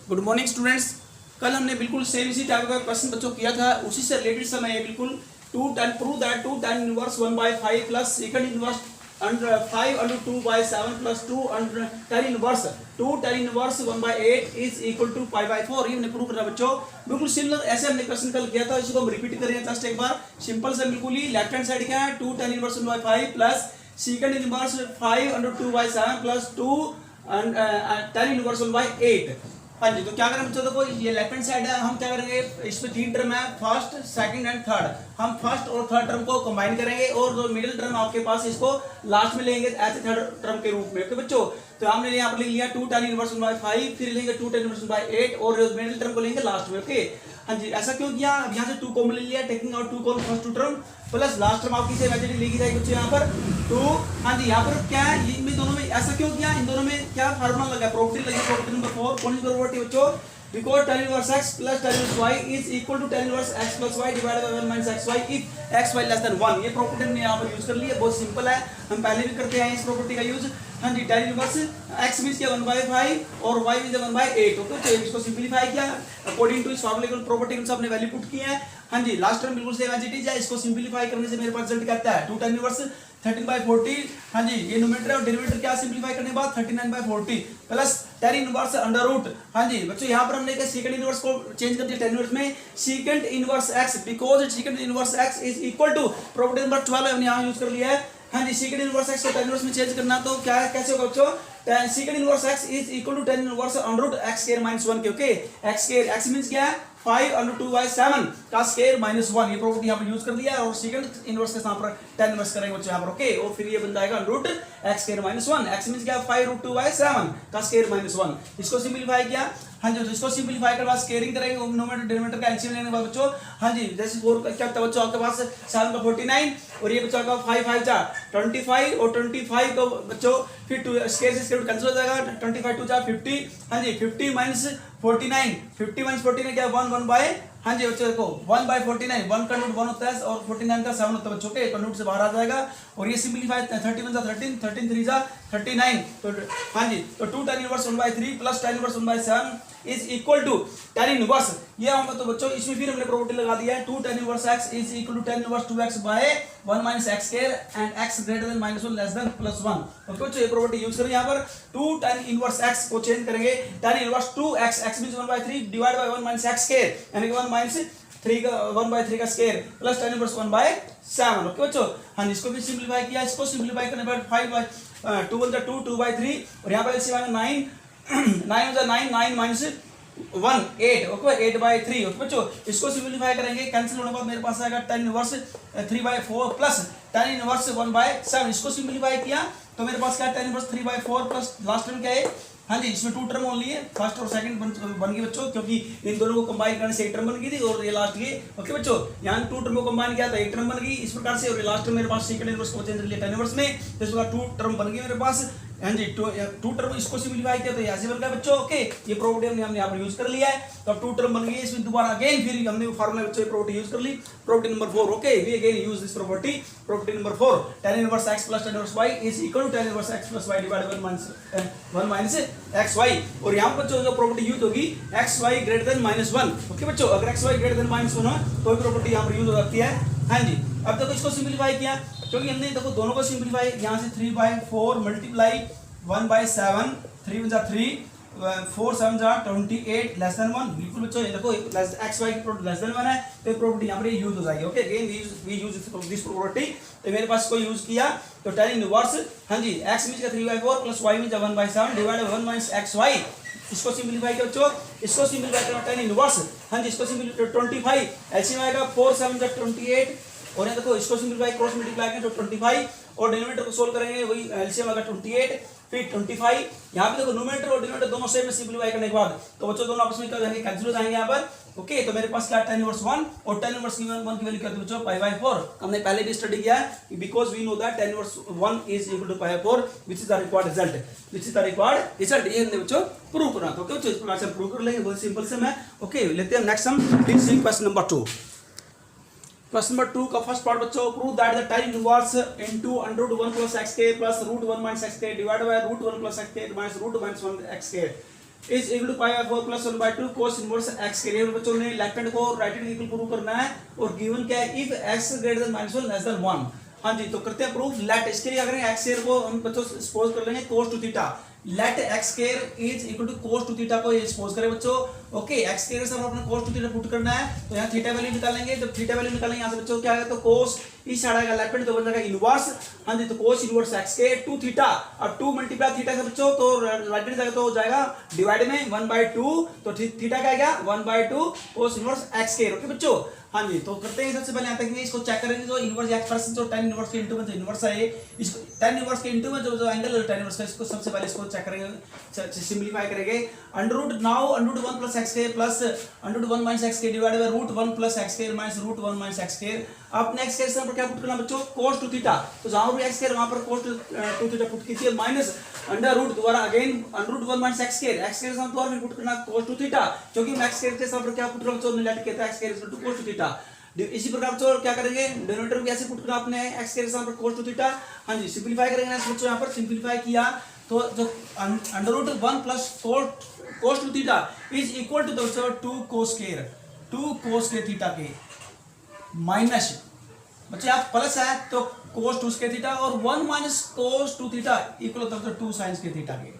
Good morning students. कल हमने बिल्कुल सेम इसी टाइप का क्वेश्चन बच्चों किया था, उसी से रिलेटेड समय है बिल्कुल। To tan prove that 2 tan inverse 1/5 plus second inverse under 5 under 2/7 plus 2 under tan inverse 1/8 is equal to π/4। ये हमने प्रूव करना बच्चों। बिल्कुल सिमिलर ऐसे हमने क्वेश्चन कल किया था, इसको हम रिपीट करेंगे जस्ट एक बार। सिंपल से बिल्कुल ही लेफ्ट हैंड साइड क्या है 2 tan inverse 1/5 plus second inverse 5 under 2/7 plus 2 tan inverse 1/8। हाँ जी, तो क्या करें बच्चों, देखो ये लेफ्ट हैंड साइड है, हम क्या करेंगे इसमें तीन टर्म है, फर्स्ट सेकंड एंड थर्ड। हम फर्स्ट और थर्ड टर्म को कंबाइन करेंगे और जो मिडिल टर्म आपके पास इसको लास्ट में लेंगे एज थर्ड टर्म के रूप में। ओके बच्चों, तो हमने यहाँ पर लिख लिया 2 tan इनवर्स 1/5, फिर लेंगे 2 tan इनवर्स 1/8 और मिडिल टर्म को लेंगे लास्ट में। ओके हाँ जी, ऐसा क्यों किया? अब यहाँ से 2 कॉमन ले लिया, taking out 2 common first 2 term plus last term आपकी से इमेजिनरी लिखी जाएगी बच्चों यहाँ पर 2। हाँ जी, यहाँ पर क्या है इन दोनों में ऐसा क्यों किया? इन दोनों में क्या फार्मूला लगा? प्रॉपर्टी लगी, प्रॉपर्टी नंबर 4। कौन सी प्रॉपर्टी बच्चों? Because tan inverse x plus tan inverse y is equal to tan inverse x plus y divided by 1 minus xy if xy less than 1। ये प्रॉपर्टी हमने यहाँ पर यूज कर ली है, बहुत सिंपल है, हम पहले भी करते हैं इस प्रॉपर्टी का यूज। हाँ जी, tan इनवर्स x मींस क्या 1/5 और y मींस 1/8। ओके, तो इसको सिंपलीफाई किया अकॉर्डिंग टू इस फार्मूला की प्रॉपर्टी के अनुसार हमने वैल्यू पुट की है। हाँ जी, लास्ट टर्म बिल्कुल सेम एज इट इज है, इसको सिंपलीफाई करने से मेरे पास रिजल्ट कहता है 2 tan इनवर्स 13/40। हाँ जी, ये न्यूमरेटर और डेरिवेटिव क्या सिंपलीफाई करने के बाद 39/40 plus tan inverse under root. हाँ जी बच्चों, यहाँ पर हमने क्या सेकंड इनवर्स को चेंज कर दिया tan इनवर्स में second inverse x, because second inverse x is equal to property number 12 हमने यहाँ यूज कर लिया है। हाँ जी, सेकंड इनवर्स x को tan इनवर्स में चेंज करना, तो क्या कैसे होगा बच्चों? Second inverse x is equal to tan inverse under root x square minus 1 के। Okay, x square x means क्या है 5 अंडर 2/7 का स्क्वायर माइनस 1। ये प्रॉपर्टी यहाँ पर यूज कर लिया और सेकंड इनवर्स के साथ tan इनवर्स करेंगे बच्चों यहाँ पर। ओके, और फिर ये बन जाएगा under root x square minus 1। x means क्या 5 रूट 2/7 का स्क्वायर माइनस 1। इसको सिंपलीफाई किया। हाँ जी, तो इसको सिंपलीफाई करने बाद स्क्वायरिंग करेंगे, न्यूमरेटर डेरिवेटिव का एलसीएम लेने के बाद बच्चों। हाँ जी, जैसे 4 का क्या था बच्चों आपके पास 7 का 49 और ये बच्चों का 5 5 जा 25 और 25 को बच्चों फिर स्क्वायर से स्क्वायर कैंसिल हो जाएगा, 25 2 जा 50। हाँ जी, 50 माइनस 49, 50 माइनस 49 क्या 1 बाय। हाँ जी बच्चों देखो 1/49, 1 का रूट 1 होता है और 49 का 7 होता है बच्चों के, रूट से बाहर आ जाएगा और ये सिंपलीफाई 31 जा 13, 13 3 जा 39। तो हाँ जी, तो 2 tan inverse 1/3 plus tan inverse 1/7 is equal to tan inverse. ये हम तो बच्चों इसमें फिर हमने प्रॉपर्टी लगा दिया है 2 tan inverse x is equal to tan inverse 2x by 1 minus x square and x greater than -1 less than +1। Okay बच्चों, ये प्रॉपर्टी यूज करें यहाँ पर 2 tan इनवर्स x को चेंज करेंगे tan inverse 2x, x means 1/3 divide by 1 minus x square यानी कि 1 minus 3 का 1/3 का square plus tan inverse 1/7। Okay बच्चों, हाँ जी, इसको भी सिंपलीफाई किया। इसको सिंपलीफाई करने पर 5/2 1 2 2/3 और यहाँ पर एलसीएम 9 9 9 9 माइनस 1 8। ओके, 8/3। ओके बच्चों, इसको सिंपलीफाई करेंगे, कैंसिल होने के बाद मेरे पास आएगा tan inverse 3/4 plus tan inverse 1/7। इसको सिंपलीफाई किया तो मेरे पास क्या है tan inverse 3/4 plus last term क्या है। हाँ जी, इसमें 2 टर्म ओनली है, फर्स्ट और सेकंड बन गई बच्चों, क्योंकि इन दोनों को कंबाइन करने से एक टर्म बन गई थी और ये लास्ट की। ओके बच्चों, यहाँ 2 टर्म को कंबाइन किया तो एक टर्म बन गई इस प्रकार से और ये लास्ट टर्म मेरे पास सेकंड इनवर्स को चेंज कर लिया tan इनवर्स में, तो इस प्रकार 2 टर्म बन गई मेरे पास। हाँ जी, 2 टर्म इसको सिंपलीफाई किया तो ये ऐसे बन गया बच्चों। ओके, ये प्रॉपर्टी हमने यहाँ पर यूज कर लिया है, तो अब 2 टर्म बन गई, इसमें दोबारा अगेन फिर हमने फार्मूला बच्चों प्रॉपर्टी यूज कर ली, property number 4। Okay, we again use this property, property number 4 tan inverse x plus tan inverse y is equal to tan inverse x plus y divided by 1 minus xy। और यहाँ पर जो property use होगी xy greater than -1। Okay बच्चों, अगर xy greater than -1 हो तो भी प्रॉपर्टी यहाँ पर यूज हो जाती है। हाँ जी, अब देखो इसको सिंपलीफाई किया, क्योंकि हमने देखो दोनों को सिंपलीफाई, यहाँ से 3/4 मल्टीप्लाई 1/7 3 1 जा 3 4 7 जा 28 लेस देन 1। बिल्कुल बच्चों, ये देखो xy की प्रॉपर्टी लेस देन 1 है तो प्रॉपर्टी यहाँ पर यूज हो जाएगी। Okay, again we use this property, तो मेरे पास को यूज किया तो tan इनवर्स हाँ जी x मींस का 3/4 plus y means 1/7 divide by 1 minus xy। इसको सिंपलीफाई किया बच्चों, इसको सिंपलीफाई करना tan इनवर्स। हाँ जी, इसको सिंपलीफाई 25 एलसीएम आएगा 4 7 जा 28 और यहाँ देखो इसको सिंपलीफाई क्रॉस मल्टीप्लाई करें तो 25 और डिनोमिनेटर को सोल्व करेंगे वही एलसीएम आएगा 28 फिर 25। यहाँ पे देखो न्यूमरेटर और डिनोमिनेटर दोनों सेम में सिंपलीफाई करने के बाद तो बच्चों दोनों आपस में क्या जाएंगे, कैंसिल हो जाएंगे यहाँ पर। ओके, तो मेरे पास क्या tan इनवर्स 1 और tan इनवर्स 1 की वैल्यू क्या थी बच्चों π/4। हमने पहले भी स्टडी किया है, because we know that tan inverse 1 is equal to π/4 which is the required result. ये हमने बच्चों प्रूव करना था। ओके बच्चों, इस प्रकार से प्रूव कर लेंगे, बहुत सिंपल से मैं। ओके, लेते हैं next sum, please see question number 2। Question number 2 का फर्स्ट पार्ट बच्चों, prove that the tan inverse into under root 1 plus x square plus root 1 minus x square divided by root 1 plus x square minus root 1 x square is equal to pi by 4 plus 1 by 2 cos inverse x के लिए बच्चों ने left hand को right hand equal prove करना है और given क्या है if x greater than -1 less than 1। हाँ जी, तो करते हैं प्रूफ। लेट इसके लिए अगर x स्क्वायर को हम बच्चों सपोज कर लेंगे cos two theta, let x square is equal to cos two theta को ये सपोज करें बच्चों। ओके, x स्क्वायर से हम अपना cos टू थीटा पुट करना है, तो यहाँ थीटा वैल्यू निकालेंगे। जब थीटा वैल्यू निकालेंगे यहाँ से बच्चों क्या आएगा, तो cos इस साइड आएगा लेफ्ट हैंड तो बन जाएगा इनवर्स। हाँ जी, तो cos inverse x square two theta और 2 मल्टीप्लाई थीटा से बच्चों तो राइट हैंड जाएगा तो जाएगा डिवाइड में 1/2, तो थीटा क्या आएगा 1/2 cos inverse x square. Okay बच्चों, हाँ जी, तो करते हैं सबसे पहले यहाँ तक इसको चेक करेंगे। जो इनवर्स x परसेंट जो tan इनवर्स के इनटू में जो इनवर्स है इसको tan इनवर्स के इनटू में जो एंगल है tan इनवर्स का, इसको सबसे पहले इसको चेक करेंगे, सिंपलीफाई करेंगे। Under now under 1 plus x square plus under 1 minus x square divided by root 1 plus x square minus root 1 minus x square. आपने x स्क्वायर से पर क्या पुट करना बच्चों, cos टू थीटा, तो जहां भी x स्क्वायर वहां पर cos टू थीटा पुट कीजिए माइनस अंडर रूट दोबारा again under root 1 minus x square, x square से दोबारा पुट करना cos टू थीटा, क्योंकि x स्क्वायर के साथ पर क्या पुट करना बच्चों लेट कहता है x square equal to cos two theta. इसी प्रकार बच्चों क्या करेंगे, डिनोमिनेटर भी ऐसे पुट करना आपने x के साथ पर cos टू थीटा। हाँ जी, सिंपलीफाई करेंगे ना बच्चों, यहाँ पर सिंपलीफाई किया तो जो under root 1 plus cos two theta is equal to बच्चों 2 cos स्क्वायर थीटा के माइनस बच्चे आप प्लस है तो cos टू स्क्वायर थीटा और 1 minus cos two theta equal होता है 2 sin स्क्वायर थीटा के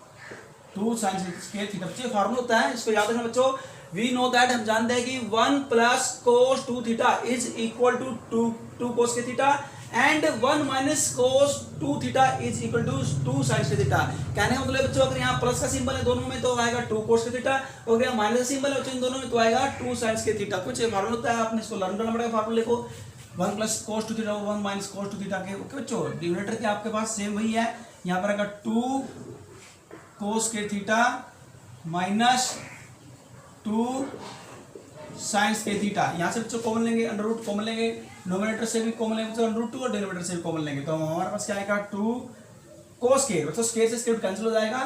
2 sin स्क्वायर थीटा। बच्चे फार्मूला होता है, इसको याद रखना बच्चों। वी नो दैट, हम जानते हैं कि 1 plus cos two theta is equal to 2 cos के theta and 1 minus cos two theta is equal to 2 sin के थीटा। कहने का मतलब बच्चों अगर यहाँ प्लस का सिंबल है दोनों में तो आएगा 2 cos के थीटा, और अगर यहाँ माइनस का सिंबल है इन दोनों में तो आएगा 2 sin के थीटा। कुछ फार्मूला होता है, आपने इसको लर्न करना पड़ेगा। फार्मूले को 1 plus cos two theta 1 minus cos two theta के। ओके बच्चों, डिनोमिनेटर के आपके पास सेम वही है, यहाँ पर आएगा 2 cos के थीटा माइनस 2 sin के थीटा। यहाँ से बच्चों कॉमन लेंगे, अंडर रूट कॉमन लेंगे, नोमिनेटर से भी कॉमन लेंगे अंडर रूट 2 और डिनोमिनेटर से भी कॉमन लेंगे, तो हमारे पास क्या आएगा 2 cos स्क्वायर। बच्चों स्क्वायर से स्क्वायर कैंसिल हो जाएगा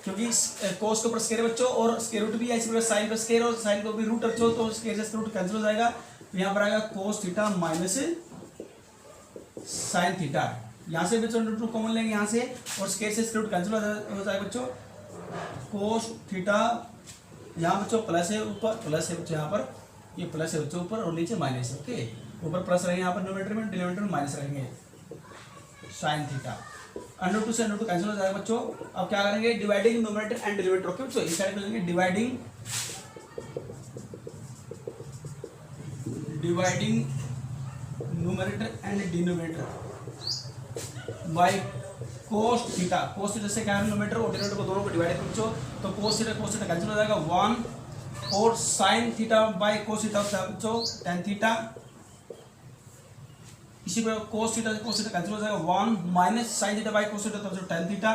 क्योंकि cos के ऊपर स्क्वायर बच्चों और स्क्वायर रूट भी है, इसी प्रकार sin पर स्क्वायर और sin को भी रूट बच्चों, तो स्क्वायर से स्क्वायर रूट कैंसिल हो जाएगा। तो यहाँ पर आएगा cos theta minus sin theta. यहाँ से बच्चों अंडर रूट कॉमन लेंगे यहाँ से और स्क्वायर से स्क्वायर रूट कैंसिल हो जाएगा बच्चों। cos थीटा यहाँ बच्चों प्लस है, ऊपर प्लस है बच्चों, यहाँ पर ये प्लस है बच्चों ऊपर और नीचे माइनस है। ओके, ऊपर प्लस रहेंगे यहाँ पर डिनोमिनेटर में, डिनोमिनेटर में माइनस रहेंगे sin थीटा। अंडर 2 से अंडर 2 कैंसिल हो जाएगा बच्चों। अब क्या करेंगे, dividing nominator and denominator. Okay बच्चों, इस साइड करेंगे dividing nominator and denominator by cos theta. cos theta से क्या है नोमिनेटर और डिनोमिनेटर को दोनों को डिवाइड कर बच्चों, तो cos थीटा कैंसिल हो जाएगा 1 और sin theta by cos theta बच्चों tan थीटा। इसी पर cos थीटा कैंसिल हो जाएगा 1 minus sin theta by cos theta तो tan थीटा।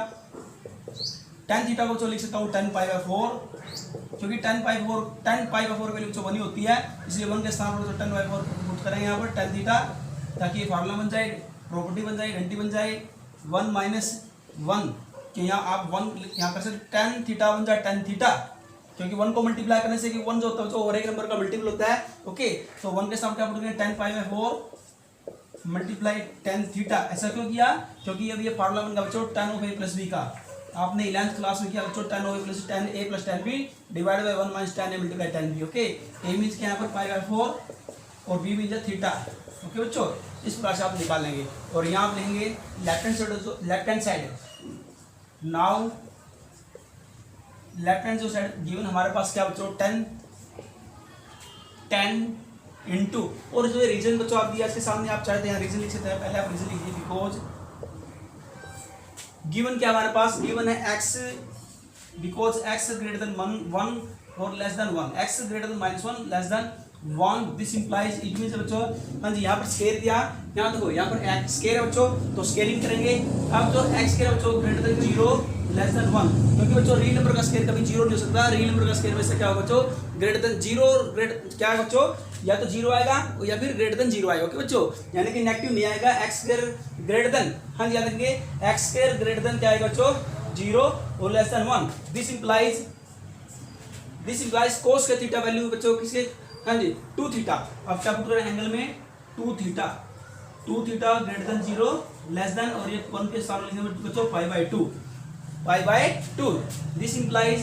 tan थीटा को लिख सकता हूँ tan पाई बाय 4, क्योंकि tan पाई बाय 4 वैल्यू बच्चों 1 ही होती है, इसलिए 1 के स्थान पर tan बाय 4 पुट करेंगे यहाँ पर tan थीटा, ताकि ये फार्मूला बन जाए, प्रॉपर्टी बन जाए, घंटी बन जाए 1 माइनस 1 कि यहाँ आप 1 यहाँ कर सकते tan थीटा बन जाए tan थीटा, क्योंकि 1 को मल्टीप्लाई करने से कि 1 जो होता है और एक नंबर का मल्टीपल होता है। ओके, तो 1 के साथ क्या पुट करेंगे tan pi by 4 multiply tan theta. ऐसा क्यों किया, क्योंकि अब ये फार्मूला बन गया बच्चों tan of a plus b का। आपने 11th क्लास में किया बच्चों tan of a plus tan b divide by 1 minus tan a multiply tan b। Okay, a means क्या यहाँ पर पाई बाय 4 और b मींस थीटा। ओके बच्चों, इस प्रकार से आप निकाल लेंगे और यहाँ आप लेंगे left hand side. Now left hand जो साइड गिवन हमारे पास क्या बच्चों 10 इंटू और जो रीजन बच्चों आप दिया इसके सामने आप चाहते हैं रीजन लिख सकते हैं। पहले आप रीजन लिखिए, बिकॉज गिवन क्या हमारे पास गिवन है x, because x greater than 1 और less than 1, x greater than -1 less than 1, this implies it means बच्चों। हाँ जी, यहाँ पर स्केयर दिया, यहाँ देखो यहाँ पर x स्केयर है बच्चों, तो स्केयरिंग करेंगे। अब जो x स्केयर है बच्चों ग्रेटर देन 0 लेस देन 1, क्योंकि बच्चों रियल नंबर का स्केयर कभी 0 नहीं हो सकता। रियल नंबर का स्केयर वैसे क्या होगा बच्चों, ग्रेटर देन 0 क्या है बच्चों, या तो 0 आएगा या फिर ग्रेटर देन 0 आएगा। ओके बच्चों, यानी कि नेगेटिव नहीं आएगा। x स्केयर ग्रेटर देन, हाँ जी याद रखेंगे, x स्केयर ग्रेटर देन क्या आएगा बच्चों 0 और less than 1, this implies cos के थीटा वैल्यू बच्चों किसके, हाँ जी 2 थीटा। अब क्या पुट करें एंगल में 2 theta greater than 0 less then, और ये 1 के सामने लिखेंगे बच्चों पाई बाय 2, दिस इंप्लाइज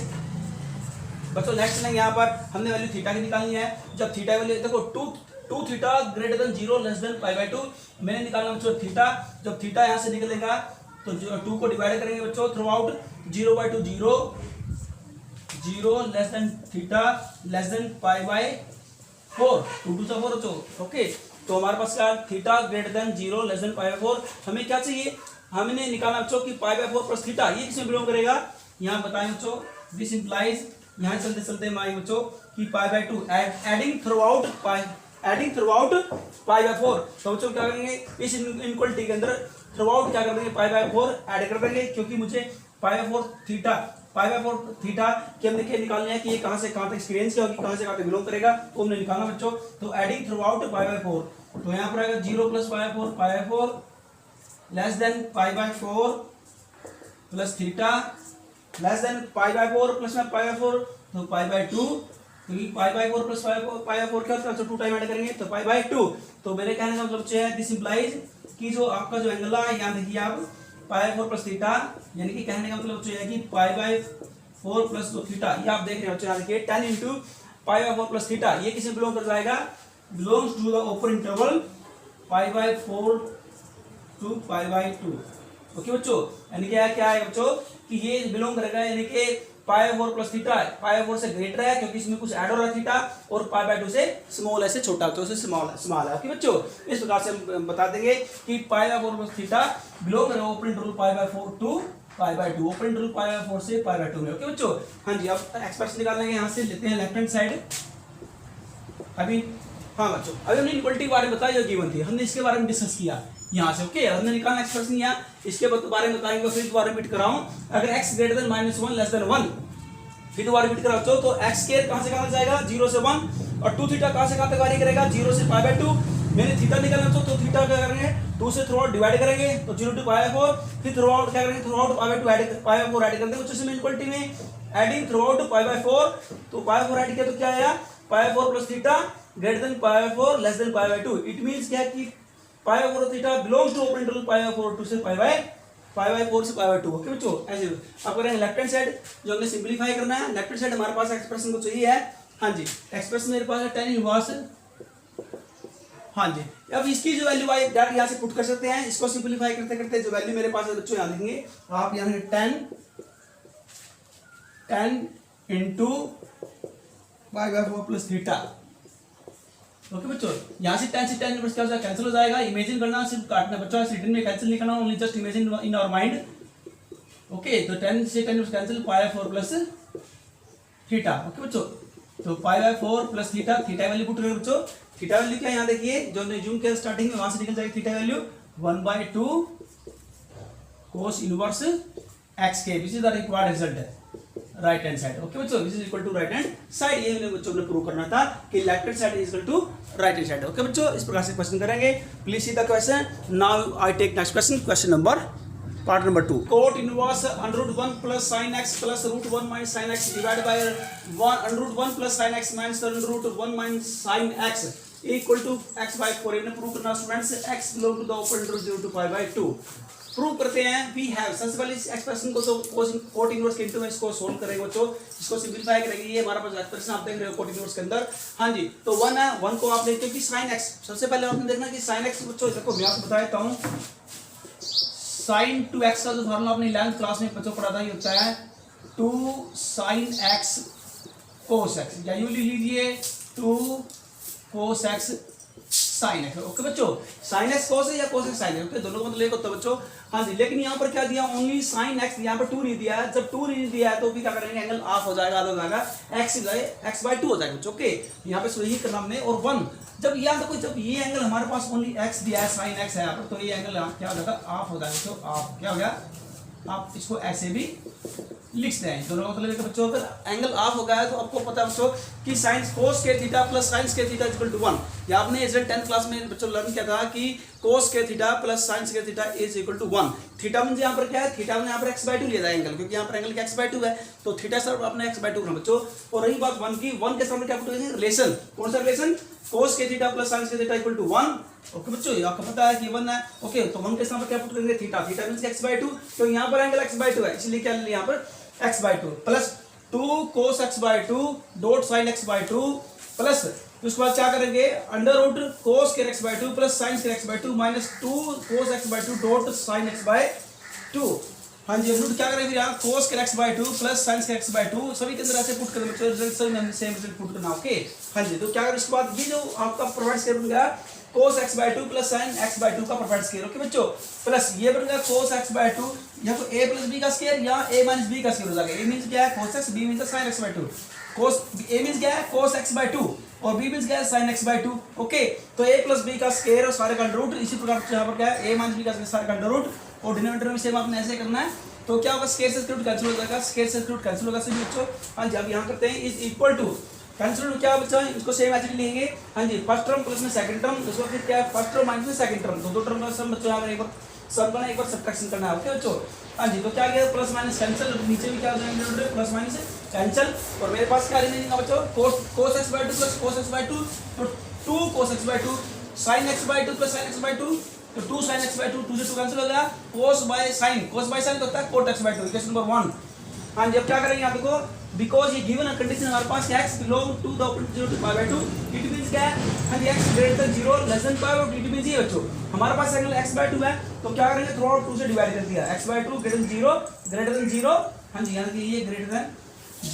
बच्चों नेक्स्ट चलेंगे, यहाँ पर हमने वैल्यू थीटा की निकालनी है। जब थीटा वैल्यू देखो two theta greater than 0 less than pi by 2 मैंने निकालना बच्चों थीटा। जब थीटा यहाँ से निकलेगा तो 2 को डिवाइड करेंगे बच्चों through out 0/2 0 0 less then theta less than pi by 4 2 2 4 बच्चों। ओके, तो हमारे पास क्या theta greater than 0 less than pi by 4। हमें क्या चाहिए, हमने निकालना बच्चों कि पाई बाय 4 प्लस थीटा ये किसमें बिलोंग करेगा, यहाँ बताएं बच्चों। दिस इंप्लाइज यहाँ चलते चलते हमारे बच्चों कि pi by 2 adding through out pi by 4। तो बच्चों क्या करेंगे इस इनक्वलिटी के अंदर थ्रू आउट क्या कर देंगे पाई बाय 4 ऐड कर देंगे, क्योंकि मुझे पाई बाय 4 थीटा कि हमने क्या निकालना है कि ये कहां से कहां तक एक्सपीरियंस क्या होगी, कहां से कहां तक बिलोंग करेगा, तो हमने निकालना बच्चों। तो adding through out pi by 4, तो यहाँ पर आएगा 0 plus pi by 4 less than pi by 4 plus theta less than pi by 4 plus में पाई बाय 4 तो पाई बाय 2, क्योंकि पाई बाय 4 प्लस पाई बाय 4 क्या होता है, तो 2 टाइम ऐड करेंगे तो पाई बाय 2। तो मेरे कहने का मतलब है दिस इंप्लाइज कि जो आपका जो एंगल है यहाँ देखिए आप पाई बाय 4 प्लस थीटा, यानी कि कहने का मतलब है कि पाई बाय 4 प्लस थीटा, ये आप देख रहे हो यहाँ देखिए 10 into pi by 4 plus theta, ये किसे बिलोंग कर जाएगा, belongs to the open interval pi by 4 to pi by 2। Okay बच्चों, यानी क्या है बच्चों कि ये बिलोंग करेगा, यानी कि pi by 4 plus theta pi by 4 से ग्रेटर है क्योंकि इसमें कुछ ऐड हो रहा है थीटा, और पाई बाय 2 से स्मॉल है, से छोटा तो से स्मॉल है। ओके बच्चों, इस प्रकार से हम बता देंगे कि pi by 4 plus theta belong करेगा open interval pi by 4 to pi by 2, open interval pi by 4 से पाई बाय 2 में। ओके बच्चों, हाँ जी, अब एक्सप्रेशन निकालेंगे, यहाँ से लेते हैं लेफ्ट हैंड साइड। अभी हाँ बच्चों, अभी हमने इक्वलिटी के बारे में बताया जो गिवन थी, हमने इसके बारे में डिस्कस किया यहाँ से। ओके, हमने निकालना एक्सप्रेशन यहाँ, इसके बारे में बताएंगे, फिर दोबारा रिपीट कराऊं। अगर x greater than -1 less than 1, फिर दोबारा रिपीट करा बच्चों, तो x स्क्वायर कहां से कहां तक जाएगा 0 से 1, और 2 थीटा कहां से कहां तक वारी करेगा 0 से पाई बाय 2। मैंने थीटा निकालना बच्चों, तो थीटा क्या करेंगे 2 से थ्रू आउट डिवाइड करेंगे तो 0 टू पाई बाय 4, फिर थ्रू आउट क्या करेंगे through out pi by 2 add pi by 4 add कर देंगे बच्चों। इसमें इक्वलिटी में adding through out pi by 4, तो पाई बाय 4 ऐड किया तो क्या आया pi by 4 plus theta greater than pi by 4 less than pi by 2। It means क्या कि pi by 4 theta belongs to open interval pi by 4 to से pi by 4 से pi by 2। Okay बच्चों, ऐसे अब करेंगे लेफ्ट हैंड साइड, जो हमने सिंपलीफाई करना है। लेफ्ट हैंड साइड हमारे पास एक्सप्रेशन को चाहिए है, हाँ जी, एक्सप्रेशन मेरे पास है 10 इनवर्स, हाँ जी। अब इसकी जो वैल्यू आई डायरेक्ट यहाँ से पुट कर सकते हैं, इसको सिंपलीफाई करते करते जो वैल्यू मेरे पास है बच्चों यहाँ लिखेंगे आप, यहाँ 10 into pi by 4 plus theta. Okay बच्चों, यहाँ से 10 क्या हो जाएगा कैंसिल हो जाएगा, इमेजिन करना सिर्फ काटना बच्चों, रिटर्न में कैंसिल नहीं करना, only just imagine in our mind. Okay, तो 10 से 10 cancel pi by 4 plus theta. Okay बच्चों, तो pi by 4 plus theta, theta value put करें बच्चों। थीटा वैल्यू क्या यहाँ देखिए, जो हमने जूम किया स्टार्टिंग में वहां से निकल जाएगी theta value 1/2 cos inverse x के, which is the required result है राइट हैंड साइड। ओके बच्चों, this is equal to right hand side, ये बच्चों ने प्रूव करना था कि left hand side is equal to right hand side. Okay बच्चों, इस प्रकार से क्वेश्चन करेंगे। Please see the question now, I take next question, question number part number 2। Cot inverse √1 plus sin x plus √1 minus sin x divide by √1 plus sin x minus √1 minus sin x equal to x/4। इन्हें prove करना students, x belong to the open interval 0 to pi by 2। Prove करते हैं। We have, सबसे पहले इस expression को तो cot inverse के इनटू में इसको सोल्व करेंगे बच्चों, इसको सिंपलीफाई करेंगे। ये हमारा पास एक्सप्रेशन आप देख रहे हो कोट इनवर्स के अंदर, हाँ जी। तो 1 है, 1 को आप देखते हो कि sin x, सबसे पहले आपने देखना कि sin x बच्चों, देखो मैं आपको बता देता हूँ, sin 2x का जो फॉर्मूला आपने 11th क्लास में बच्चों पढ़ा था, ये होता है 2 sin x cos x, या यूं लिख लीजिए 2 cos x sin x। Okay बच्चों, sin x cos है या cos x sin है, ओके, दोनों का मतलब एक होता है बच्चों, हाँ जी। लेकिन यहाँ पर क्या दिया, ओनली sin x, यहाँ पर 2 नहीं दिया है। जब 2 नहीं दिया है तो भी क्या करेंगे, एंगल ऑफ हो जाएगा, हो जाएगा x/2 हो जाएगा बच्चों। ओके, यहाँ पे सही करना हमने, और 1 जब यहाँ देखो, जब ये एंगल हमारे पास ओनली x दिया है, sin x है यहाँ पर, तो ये एंगल क्या हो जाएगा, ऑफ हो जाएगा बच्चों, ऑफ। क्या हो गया, आप इसको ऐसे भी लिखते हैं, दोनों का मतलब बच्चों अगर एंगल ऑफ हो गया है तो आपको पता है बच्चों कि sin cos के थीटा प्लस sin के थीटा इक्वल टू 1। या आपने इसे 10th क्लास में बच्चों लर्न किया था कि cos के थीटा प्लस sin के theta is equal to 1। Theta में यहाँ पर क्या है, थीटा में यहाँ पर x/2 लिया जाए एंगल, क्योंकि यहाँ पर एंगल x/2 है, तो थीटा सर आपने x/2 करना बच्चों। और रही बात 1 की, 1 के सामने क्या पुट करेंगे, रिलेशन, कौन सा रिलेशन, cos के थीटा प्लस sin के थीटा इक्वल टू 1। ओके बच्चों, आपको पता है कि 1 है। ओके, तो 1 के सामने क्या पुट करेंगे, थीटा, थीटा मींस x/2, तो यहाँ पर एंगल x/2 है, इसलिए क्या ले यहाँ पर x/2 plus 2 cos x by 2 dot sin x by 2 plus उसके बाद क्या करेंगे under root cos square x by 2 plus sin square x by 2 minus 2 cos x by 2 dot sin x by 2। हाँ जी रूट क्या करेंगे यहाँ cos square x by 2 plus sin square x by 2 सभी के अंदर ऐसे पुट करना रिजल्ट सभी सेम रिजल्ट पुट करना ओके। हाँ जी तो क्या करें उसके बाद ये जो आपका प्रोवाइड स्क्वायर बन गया cos x by 2 plus sin x by 2 का प्रोवाइड स्क्वायर ओके बच्चों प्लस ये बन गया cos x by 2 यहाँ को a प्लस b का स्क्वायर या a माइनस b का स्क्वायर हो जाएगा। a मींस क्या है cos x b means sin x by 2 cos a means क्या है cos x by 2 और b मींस क्या है sin x by 2 ओके। तो a प्लस b का स्क्वायर और सारे का अंडर रूट इसी प्रकार से यहाँ पर क्या है a माइनस b का स्क्वायर सारे का अंडर रूट और डिनोमिनेटर में सेम आपने ऐसे करना है। तो क्या होगा स्क्वायर से स्क्वायर रूट कैंसिल हो जाएगा स्क्वायर से स्क्वायर रूट कैंसिल होगा सभी बच्चों। हाँ जी अब यहाँ करते हैं इज इक्वल टू कैंसिल क्या बच्चा है इसको सेम ऐसे लिखेंगे। हाँ जी फर्स्ट टर्म प्लस में सेकंड टर्म उसको फिर क्या है फर्स्ट टर्म माइनस में सेकंड टर्म दो टर्म का सम बच्चों यहाँ पर एक बार सम करना एक बार सब्ट्रैक्शन करना है ओके बच्चों। हाँ जी तो क्या गया प्लस माइनस कैंसिल नीचे भी क्या हो जाएंगे प्लस माइनस कैंसिल और मेरे पास क्या रिमेनिंग है बच्चों cos x by 2 plus cos x by 2 तो 2 cos x by 2 sin x by 2 plus sin x by 2 तो 2 sin x by 2 2 से 2 कैंसिल हो गया cos by sin तो होता है cot x by 2 equation number 1। हाँ जी अब क्या करेंगे यहाँ देखो बिकॉज ये गिवन कंडीशन हमारे पास x belong to the operator 0 to pi by 2 it means क्या है हाँ जी x greater than 0 less than pi और इट मींस ये बच्चों हमारे पास एंगल x by 2 है तो क्या करेंगे थ्रू आउट 2 से डिवाइड कर दिया x by 2 ग्रेटर देन 0 हाँ जी यानी कि ये greater than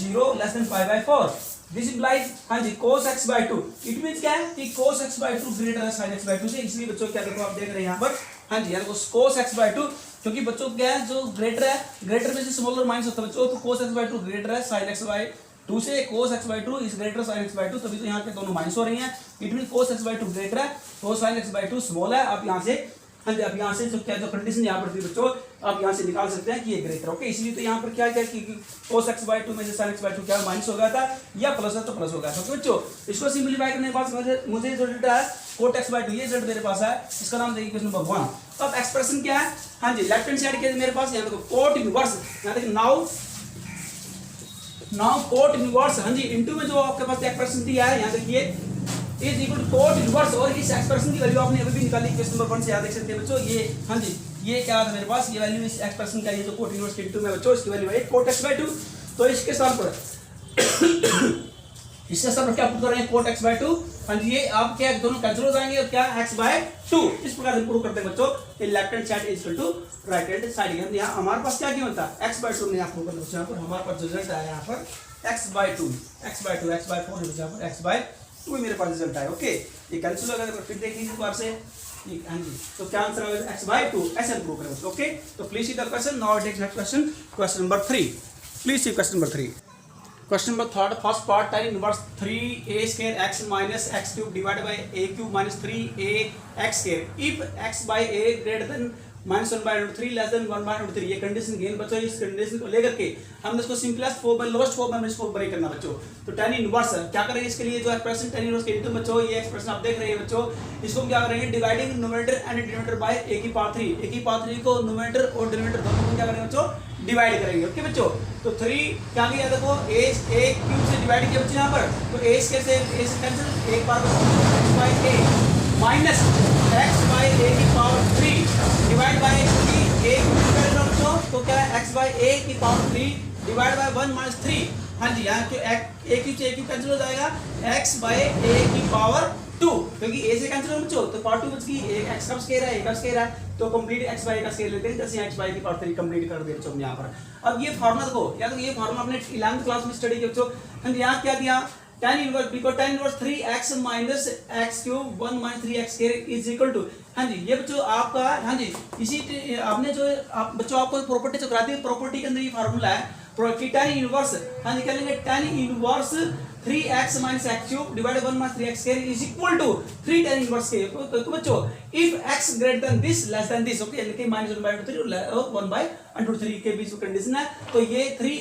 0 less than pi by 4 this implies हाँ जी cos x by 2 it means क्या है कि cos x by 2 ग्रेटर है sin x by 2 से इसलिए बच्चों क्या देखो आप देख रहे हैं यहाँ पर हाँ जी यार cos x by 2 क्योंकि बच्चों क्या है जो ग्रेटर है ग्रेटर में से स्मॉलर माइनस होता है बच्चों तो cos x by 2 ग्रेटर है sin x by 2 से cos x by 2 is greater sin x by 2 तभी तो यहाँ पे दोनों माइनस हो रही हैं it mean cos x by 2 greater है तो sin x by 2 स्मॉल है। आप यहाँ से हाँ जी आप यहाँ से जो क्या जो कंडीशन यहाँ पर थी बच्चों आप यहाँ से निकाल सकते हैं कि ये ग्रेटर ओके। इसलिए तो यहाँ पर क्या क्या कि cos x by 2 में से sin x by 2 क्या माइनस हो गया था या प्लस है तो प्लस हो गया था बच्चों। इसको सिंपलीफाई करने के बाद मुझे जो रिजल्ट है cot x by 2 ये रिजल्ट मेरे पास है इसका नाम देखिए क्वेश्चन नंबर 1। तो अब एक्सप्रेशन क्या है हाँ जी लेफ्ट हैंड साइड के मेरे पास यहाँ देखो cot इनवर्स यहाँ देखिए नाउ cot इनवर्स हाँ जी इनटू में जो आपके पास एक्सप्रेशन दिया है यहाँ देखिए is equal to cot inverse और इस एक्सप्रेशन की वैल्यू आपने अभी भी निकाली क्वेश्चन नंबर 1 से याद देख सकते हैं बच्चों। ये हाँ जी ये क्या है मेरे पास ये वैल्यू इस एक्सप्रेशन का ये जो cot इनवर्स इनटू में बच्चों इसकी वैल्यू है cot x by 2 तो इसके स्थान पर इसके स्थान पर क्या पुट कर रहे हैं cot x by 2 हाँ जी ये आप क्या दोनों कैंसिल हो जाएंगे और क्या x by 2 इस प्रकार से प्रूव करते हैं बच्चों ये left hand side is equal to right hand side. यहाँ हमारे पास क्या होता है x by 2 ने आपको बच्चों यहाँ पर हमारे पास रिजल्ट आया यहाँ पर x by 2 x by 4 यहाँ पर x by 2 मेरे पास रिजल्ट आया ओके। ये कैंसिल हो गया तो फिर देख लीजिए एक बार से हाँ जी तो क्या आंसर आएगा x by 2 ऐसे प्रूव करें ओके। तो please see the question now take next question question number 3 please see question number 3 question number third first part tan inverse 3a square x minus x cube divided by a cube minus 3a x square if x by a greater than minus 1/3 less than 1/3 ये condition gain बच्चों इस condition को लेकर के हमने इसको simplest form में lowest form में इसको ब्रेक करना बच्चों। तो tan इनवर्स क्या करेंगे इसके लिए जो एक्सप्रेशन tan इनवर्स के इनटू बच्चों ये एक्सप्रेशन आप देख रहे हैं बच्चों इसको क्या करेंगे dividing numerator and denominator bye a की पावर 3 a की पावर 3 को न्यूमरेटर और डिनोमिनेटर दोनों को क्या करेंगे बच्चों डिवाइड करेंगे ओके बच्चों। तो 3 क्या किया देखो a क्यूब से डिवाइड किया बच्चों यहाँ पर तो a से कैंसिल एक बार x by a minus x by a की पावर 3 डिवाइड बाय a बच्चों तो क्या है x by a की पावर 3 डिवाइड बाय 1 माइनस 3 हाँ जी यहाँ क्यों a क्यूब से a क्यूब कैंसिल हो जाएगा x by a की पावर 2 क्योंकि a से कैंसिल हो बच्चों तो पावर 2 बच गई x का स्क्वायर है a का स्क्वायर है तो कंप्लीट x by a का स्क्वायर लेते हैं जैसे x by की पावर 3 कंप्लीट कर दिया बच्चों यहाँ पर। अब ये फार्मूला देखो या तो ये फार्मूला आपने 11th क्लास में स्टडी किया बच्चों हाँ जी यहाँ क्या दिया tan inverse because tan inverse 3x minus x cube 1 minus 3x square is equal to हाँ जी ये बच्चों आपका हाँ जी इसी आपने जो आप बच्चों आपको प्रॉपर्टी जो कराती है प्रॉपर्टी के अंदर ये फार्मूला है tan इनवर्स हाँ जी क्या लेंगे tan inverse 3x minus x cube divided 1 minus 3x square is equal to 3 tan inverse के तो बच्चों if x greater than this less than this okay लेकिन -1/3 और 1/3 के बीच में कंडीशन है तो ये 3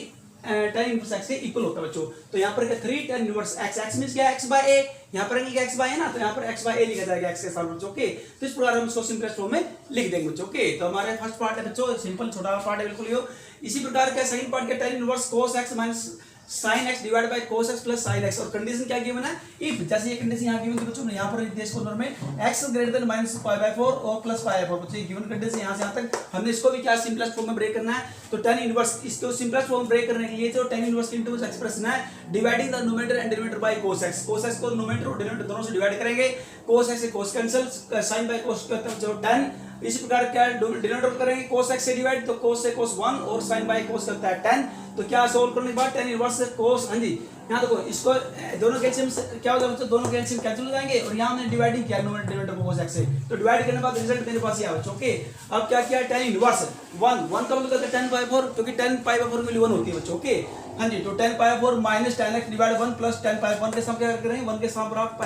tan इनवर्स x के इक्वल होता है बच्चों। तो यहाँ पर 3 tan इनवर्स x मींस क्या x by a यहाँ पर x by है ना तो यहाँ पर x by a लिखा जाएगा x के साथ बच्चों ओके। तो इस प्रकार हम इसको सिंपलेस्ट फॉर्म में लिख देंगे बच्चों ओके। तो हमारे फर्स्ट पार्ट है बच्चों सिंपल छोटा पार्ट है बिल्कुल यो। इसी प्रकार का सेकंड पार्ट क्या tan inverse cos x minus sin x divide bye cos x plus sin x, और कंडीशन क्या गिवन है, इफ, जैसे ये कंडीशन यहाँ गिवन थी बच्चों, यहाँ पर देश को में x greater than minus pi by 4 और प्लस पाई बाय 4, बच्चों ये गिवन कंडीशन यहाँ से यहाँ तक हमने इसको भी क्या सिंपलेस्ट फॉर्म में ब्रेक करना है, तो tan इनवर्स, इसको सिंपलेस्ट फॉर्म ब्रेक करने के लिए जो tan इनवर्स इनटू एक्सप्रेशन है dividing the numerator and denominator by cos x, cos x को न्यूमरेटर और डिनोमिनेटर दोनों से डिवाइड करेंगे, cos x से cos cancel, sin by cos करते हैं जो tan, इसी प्रकार क्या डिनोमिनेटर करेंगे cos x से डिवाइड, तो cos से cos 1 और sin बाय cos करता है tan, तो क्या सोल्व करने के बाद tan इनवर्स cos, हाँ जी यहाँ देखो इसको दोनों कैल्शियम क्या होगा बच्चों, दोनों कैल्शियम कैंसिल हो जाएंगे, और यहाँ हमने डिवाइडिंग किया न्यूमरेटर डिनोमिनेटर cos x से, तो डिवाइड करने के बाद रिजल्ट मेरे पास ये आया बच्चों। ओके, अब क्या किया, tan इनवर्स 1 का मतलब करते हैं tan पाई 4, क्योंकि tan पाई 4 की वैल्यू 1 होती है बच्चों। ओके हाँ जी, तो tan पाई 4 minus tan x divide 1 plus tan पाई 1 के साथ क्या करेंगे, 1 के साथ आप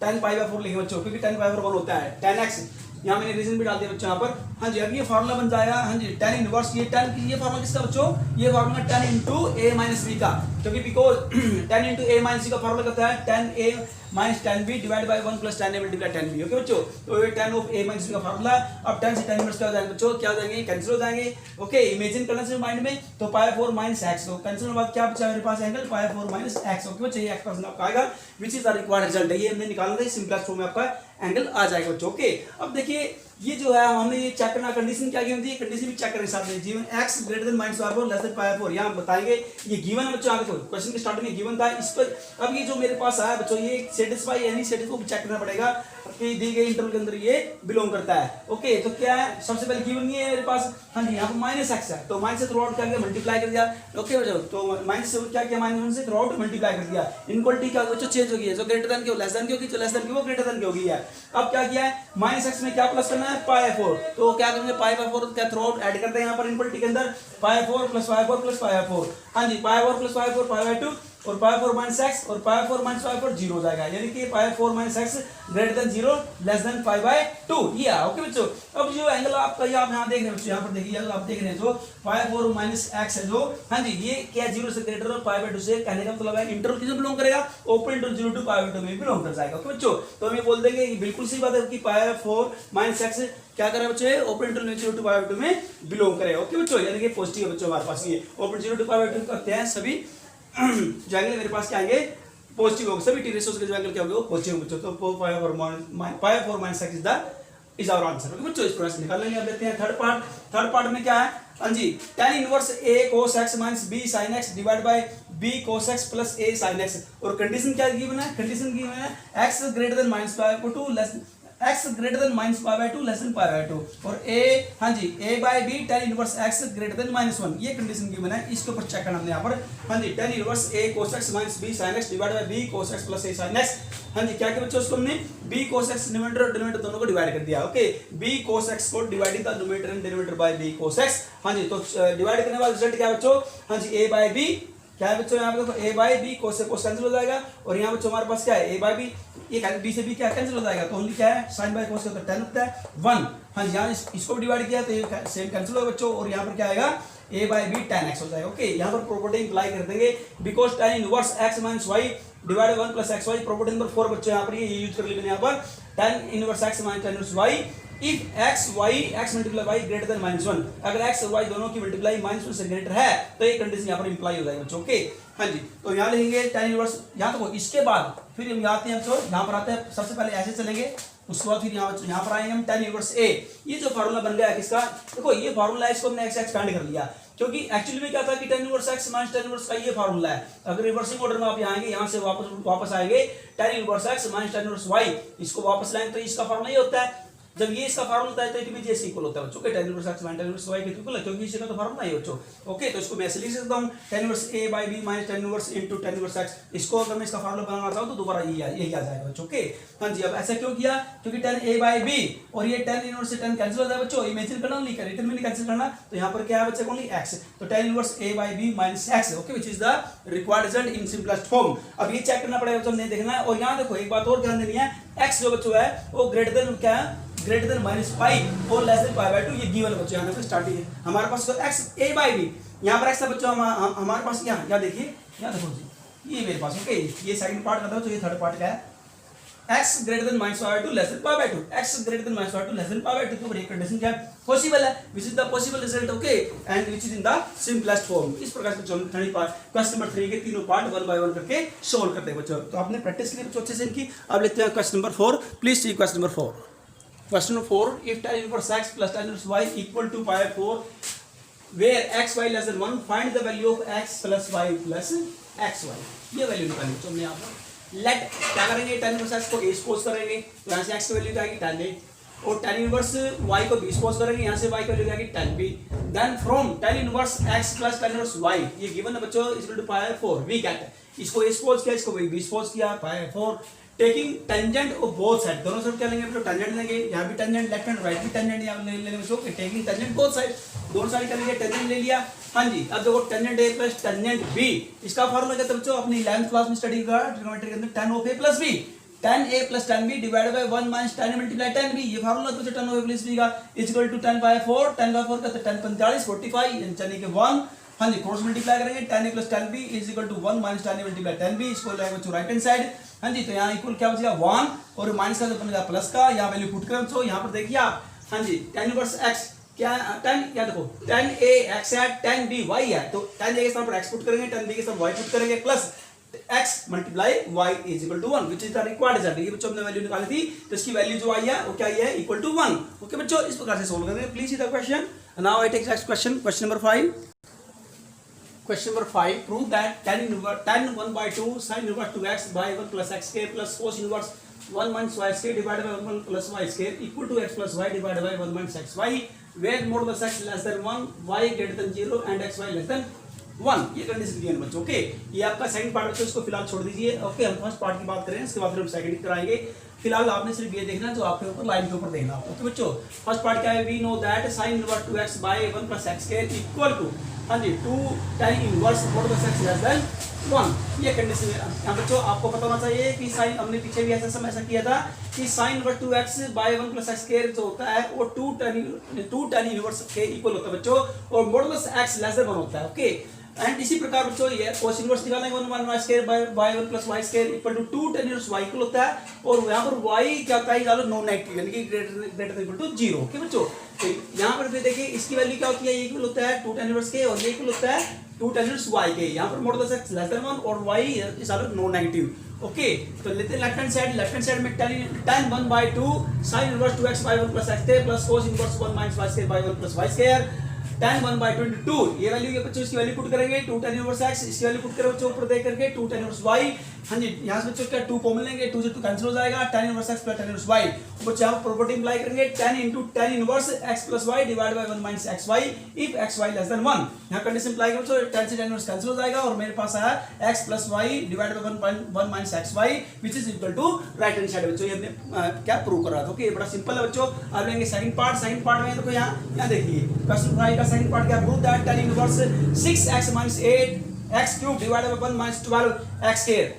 tan पाई 4 लिखेंगे बच्चों, क्योंकि tan पाई 4 1 होता है, tan x यहाँ मैंने रीजन भी डाल दिया बच्चों यहाँ पर। हाँ जी, अब ये फार्मूला बन जाएगा, हाँ जी tan इनवर्स, ये फार्मूला किसका बच्चों, ये formula tan into a minus b का, क्योंकि because tan into a minus b का फार्मूला कहता है tan a minus tan b divide by 1 plus tan a multiply tan b। Okay बच्चों, तो ये tan of a minus b का formula. अब tan से tan इनवर्स क्या हो जाएगा बच्चों, क्या हो जाएंगे, कैंसिल हो जाएंगे। ओके, इमेजिन करना चाहिए माइंड में, तो पाई 4 माइनस x, तो कैंसिल होने के बाद क्या बचा मेरे पास angle pi 4 minus x। Okay बच्चों, ये एक्सप्रेशन आपका आएगा which is the required result, ये हमने निकालना था, सिंपलेस्ट फॉर्म में आपका एंगल आ जाएगा बच्चों। ओके, अब देखिए ये जो है हमने ये चेक करना, कंडीशन क्या गिवन थी, कंडीशन भी चेक करने के साथ में जीवन x greater than minus pi 4 less than pi 4, यहां बताएंगे ये गिवन है बच्चों। आगे देखो क्वेश्चन के स्टार्टिंग में गिवन था, इस पर अब ये जो मेरे पास आया बच्चों, ये सेटिस्फाई यानी सेटिस्फाई को चेक करना पड़ेगा कि दी गई इंटरवल के अंदर ये बिलोंग करता है। ओके, तो क्या है, सबसे पहले गिवन ये है मेरे पास, हाँ जी यहाँ पर माइनस x है, तो माइनस से थ्रू आउट क्या किया, मल्टीप्लाई कर दिया। ओके बच्चों, तो माइनस से क्या किया, माइनस 1 से थ्रू आउट मल्टीप्लाई कर दिया। इनक्वालिटी क्या बच्चों चेंज हो गई है, जो ग्रेटर देन की हो लेस देन की होगी, जो लेस देन की वो ग्रेटर देन की होगी है। अब क्या किया है, माइनस x में क्या प्लस करना है, पाई 4, तो क्या करेंगे पाई 4 क्या थ्रू आउट ऐड करते हैं यहाँ पर इनक्वालिटी के अंदर, पाई 4 प्लस पाई 4 प्लस पाई 4, हाँ जी पाई 4 प्लस पाई 4 पाई 2 और पाई 4 माइनस x और पाई 4 माइनस पाई 4 0 हो जाएगा, यानी कि पाई 4 minus x greater than 0 less than pi by 2 ये है। ओके बच्चों, अब जो एंगल आपका ये आप यहाँ देख रहे हैं बच्चों, यहाँ पर देखिए आप देख रहे हैं जो पाई 4 माइनस x है जो, हाँ जी ये क्या 0 से ग्रेटर और पाई बाय 2 से, कहने का मतलब है इंटरवल किसमें बिलोंग करेगा, open interval 0 to pi by 2 में बिलोंग कर जाएगा। ओके बच्चों, तो हम ये बोल देंगे कि बिल्कुल सही बात है कि पाई 4 माइनस x क्या कर रहा है बच्चों, ओपन इंटरवल में 0 टू पाई बाय 2 में बिलोंग करेगा। ओके बच्चों, यानी कि पॉजिटिव है बच्चों हमारे पास, ये ओपन 0 टू पाई बाय 2 करते हैं सभी जो एंगल मेरे पास क्या आएंगे, पॉजिटिव होंगे, सभी टी रेशियोज के जो एंगल क्या होंगे वो पॉजिटिव होंगे बच्चों। तो pi 4 minus x is our answer. Okay बच्चों, इस प्रकार से निकाल लेंगे। अब देखते हैं थर्ड पार्ट में क्या है, हाँ जी tan inverse a cos x minus b sin x divide by b cos x plus a sin x, और कंडीशन क्या गिवन है, कंडीशन गिवन है x greater than minus pi by 2 less x greater than minus pi by 2 less than pi by 2, और a हाँ जी a by b tan inverse x greater than minus 1, ये condition given है, इसके ऊपर check करना हमने यहाँ पर। हाँ जी tan inverse a cos x minus b sin x divide by b cos x plus a sin x, हाँ जी क्या क्या बच्चों उसको हमने b cos x न्यूमरेटर और डिनोमिनेटर दोनों को डिवाइड कर दिया। ओके, b cos x को dividing the numerator and denominator bye b cos x, हाँ जी तो डिवाइड करने वाला रिजल्ट क्या है बच्चों, हाँ जी a बाय b क्या है बच्चों, यहाँ पे देखो a बाय b cos से cos कैंसिल हो जाएगा, और यहाँ बच्चों हमारे पास क्या है a बाय b, ये b से b क्या कैंसिल हो जाएगा, तो ओनली क्या है sin बाय cos का tan होता है 1, हाँ जी यहाँ इसको डिवाइड किया तो ये सेम कैंसिल होगा बच्चों, और यहाँ पर क्या आएगा a by b tan x हो जाएगा। ओके, यहाँ पर प्रॉपर्टी अप्लाई कर देंगे, because tan inverse x minus y divide 1 plus xy, property number 4 बच्चों यहाँ पर ये यूज कर लेंगे यहाँ पर tan inverse x minus tan inverse y if x multiply y greater than minus 1, अगर x और y दोनों की मल्टीप्लाई माइनस 1 से ग्रेटर है तो ये कंडीशन यहाँ पर इंप्लाई हो जाएगी बच्चों। ओके हाँ जी, तो यहाँ लिखेंगे tan इनवर्स, यहाँ तक इसके बाद फिर हम आते हैं बच्चों, यहाँ पर आते हैं सबसे पहले ऐसे चलेंगे, उसके बाद फिर यहाँ पर आएंगे हम tan इनवर्स a, ये जो फार्मूला बन गया है किसका, देखो ये फार्मूला है, इसको हमने x एक्सपेंड कर लिया, क्योंकि एक्चुअली में क्या था कि tan inverse x minus tan inverse का ये फार्मूला है। अगर रिवर्सिंग ऑर्डर में आप यहाँ आएंगे, यहाँ से वापस आएंगे tan inverse x minus tan inverse y, इसको वापस लाएंगे तो इसका फार्मूला ये होता है, जब ये इसका फार्मूला होता है तो इट इज इक्वल होता है बच्चों, tan inverse x minus tan inverse y के इक्वल है, क्योंकि इसका तो फार्मूला है बच्चों। ओके, तो इसको मैं ऐसे लिख सकता हूं tan inverse a by b minus tan inverse into tan inverse x, इसको अगर मैं इसका फार्मूला बनाना चाहूं तो दोबारा यही आ जाएगा बच्चों। ओके हां जी, अब ऐसा क्यों किया, क्योंकि tan a बाय b और ये tan इनवर्स से tan कैंसिल हो जाएगा बच्चों, इमेजिन करना नहीं कर रिटर्न में नहीं कैंसिल करना, तो यहां पर क्या है बच्चों ओनली x, तो tan inverse a by b minus x, okay which is the required result in simplest form. अब ये चेक करना पड़ेगा बच्चों, नहीं देखना है। और यहां देखो एक बात और ध्यान देनी है, x जो बच्चों है वो ग्रेटर देन क्या है, ग्रेटर देन माइनस पाई और लेस देन पाई बाय 2, ये गिवन बच्चों यहाँ पे स्टार्टिंग है हमारे पास, तो x a बाय b यहाँ पर x है बच्चों हमारे पास, यहाँ देखिए यहाँ देखो जी ये मेरे पास। ओके, ये सेकंड पार्ट का था, तो ये थर्ड पार्ट का है, x greater than minus y/2 less than pi by 2, x greater than minus y/2 less than pi by 2, तो बड़ी कंडीशन क्या है, पॉसिबल है, which is the possible result, okay, and which is in the simplest form। इस प्रकार से हम question number 3 के तीनों पार्ट 1 by 1 करके सोल्व करते हैं बच्चों। तो आपने प्रैक्टिस के लिए बच्चों अच्छे से इनकी। अब लेते हैं question number 4, please see question number 4। Question number 4, if tan inverse x plus tan inverse y equal to pi by 4 where x y less than 1 find the value of x plus y plus xy। ये value निकालनी तो हमने यहाँ पर late क्या करेंगे, tan inverse x को a suppose करेंगे तो यहाँ से x की वैल्यू क्या आएगी tan a, और tan इनवर्स y को b सपोज करेंगे, यहाँ से y की वैल्यू क्या आएगी tan b। Then from tan inverse x plus tan inverse y, ये गिवन है बच्चों, is equal to pi by 4, we get इसको a सपोज किया, इसको b सपोज किया, pi by 4 taking tangent of both side, दोनों साइड क्या लेंगे बच्चों, टेंजेंट लेंगे, यहाँ भी टेंजेंट लेफ्ट एंड राइट भी टेंजेंट यहाँ ले लेंगे बच्चों, टेकिंग टेंजेंट बोथ साइड, दोनों साइड क्या लेंगे, टेंजेंट ले लिया। हाँ जी, अब देखो tangent a plus tangent b, इसका फार्मूला क्या था बच्चों, अपनी 11th क्लास में स्टडी किया ट्रिग्नोमेट्री के अंदर, tan of a plus b, tan a plus tan b divided by 1 minus tan a multiply tan b, ये फार्मूला तो tan of a plus b का is equal to tan by 4, tan by 4 का तो tan 45 45 यानी कि 1। हाँ जी, cross multiply करेंगे, tan a plus tan b is equal to 1 minus tan a multiply tan b, इसको लाएंगे बच्चों राइट हैंड साइड। हाँ जी, तो यहाँ इक्वल क्या बचेगा 1 और माइनस का तो बनेगा प्लस का, यहाँ वैल्यू पुट करें तो यहाँ पर देखिए आप, हाँ जी tan इनवर्स x क्या tan, क्या देखो tan a x है, tan b y है, तो tan a के स्थान पर x पुट करेंगे, tan b के स्थान y पुट करेंगे, plus x multiply y is equal to 1 which is the required result. ये बच्चों हमने वैल्यू निकाली थी, तो इसकी वैल्यू जो आई है वो क्या है, इक्वल टू 1। ओके बच्चों, इस प्रकार से सोल्व करेंगे। Please see the question. Now I take next question, question number 5। Question number 5, prove that tan 1 by 2 sin inverse 2x by 1 plus x square plus cos inverse 1 minus y square divided by 1 plus y square equal to x plus y divided by 1 minus xy where modulus x less than 1, y greater than 0 and xy less than 1। ये condition दी है बच्चों। Okay, ये आपका second part बच्चों, इसको फिलहाल छोड़ दीजिए। ओके, हम फर्स्ट पार्ट की बात करें, इसके बाद फिर हम सेकंड कराएंगे। फिलहाल आपने सिर्फ ये देखना है जो आपके ऊपर लाइन के ऊपर देखना। ओके बच्चों, फर्स्ट पार्ट क्या है, we know that sin inverse 2x by 1 plus x square equal to, हाँ जी, 2 tan inverse modulus x less than 1। ये कंडीशन है। यहाँ बच्चों आपको पता होना चाहिए कि साइन, हमने पीछे भी ऐसा किया था कि sin inverse 2x by 1 plus x square जो होता है वो 2 tan इनवर्स के इक्वल होता है बच्चों, और modulus x less than 1 होता है। ओके, एंड इसी प्रकार बच्चों ये cos इनवर्स निकालेंगे 1 1 y square by 1 plus y square equal to 2 tan inverse y equal होता है, और यहाँ पर y क्या होता है, डालो नॉन नेगेटिव यानी कि greater than equal to 0। Okay बच्चों, तो यहाँ पर देखिए इसकी वैल्यू क्या होती है, ये इक्वल होता है 2 tan इनवर्स के, और ये इक्वल होता है 2 tan इनवर्स y के। यहाँ पर मॉडुलस x लेस देन 1 और y is also known negative. Okay, तो लेते हैं लेफ्ट हैंड साइड में tan 1 by 2 sin inverse 2x by 1 plus x square plus cos inverse 1 minus y square by 1 plus y square tan 1 by 22, ये value के बच्चों इसकी value put करेंगे, 2 tan inverse x, इसकी वैल्यू पुट करें बच्चों ऊपर देख करके 2 tan इनवर्स y। हाँ जी, यहाँ से बच्चों क्या 2 कॉमन लेंगे, 2 से 2 कैंसिल हो जाएगा, tan inverse x plus tan inverse y। बच्चों यहाँ प्रॉपर्टी अप्लाई करेंगे, tan into tan inverse x plus y divide by 1 minus xy if xy less than 1। यहाँ कंडीशन अप्लाई करें बच्चों, tan से tan इनवर्स कैंसिल हो जाएगा, और मेरे पास आया x plus y divide by 1 minus xy which is equal to right hand side. बच्चों ये हमने क्या प्रूव करा था। ओके, बड़ा सिंपल है बच्चों। अब लेंगे सेकंड पार्ट में, देखो यहाँ देखिए क्वेश्चन 5 का सेकंड पार्ट क्या, prove that tan inverse 6x minus 8x cube divided by 1 minus 12x square।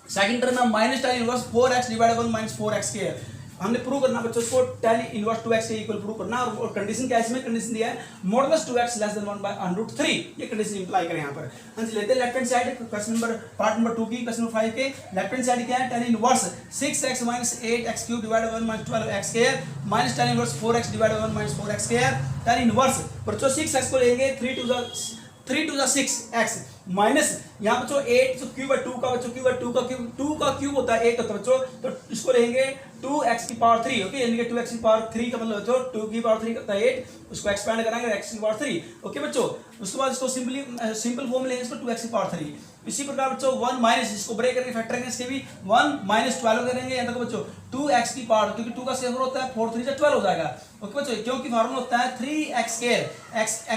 Second term में minus tan inverse 4x divided by 1 minus 4x square. हमने प्रूव करना बच्चों इसको tan इनवर्स 2x के equal prove करना, और condition क्या है इसमें, कंडीशन दिया है modulus 2x less than 1 bye √3। ये कंडीशन इंप्लाई करें यहाँ पर। हम लेते हैं left hand side, question number part number 2 की, क्वेश्चन नंबर 5 के लेफ्ट हैंड साइड क्या है, tan inverse 6x minus 8x cube divided by 1 minus 12x square minus tan inverse 4x divided by 1 minus 4x square। tan inverse बच्चों 6x को लेंगे, 3 to the 6x minus यहाँ बच्चों 8 जो cube है 2 का, बच्चों क्यूब है 2 का क्यूब होता है 8 होता है बच्चों, तो इसको लेंगे 2x की पावर 3। ओके, यानी कि 2x की पावर 3 का मतलब बच्चों 2 की पावर 3 करता है 8, उसको एक्सपेंड कराएंगे x की पावर 3। ओके बच्चों, उसके बाद इसको सिंपल फॉर्म लेंगे इसको 2x की पावर 3। इसी प्रकार बच्चों 1 माइनस, इसको ब्रेक करके फैक्टर करेंगे, इसके भी 1 माइनस 12 करेंगे, यहाँ तक बच्चों 2x की पावर, क्योंकि 2 का स्क्वायर होता है 4 3 से 12 हो जाएगा। ओके बच्चों, क्योंकि फार्मूला होता है 3x स्क्वायर,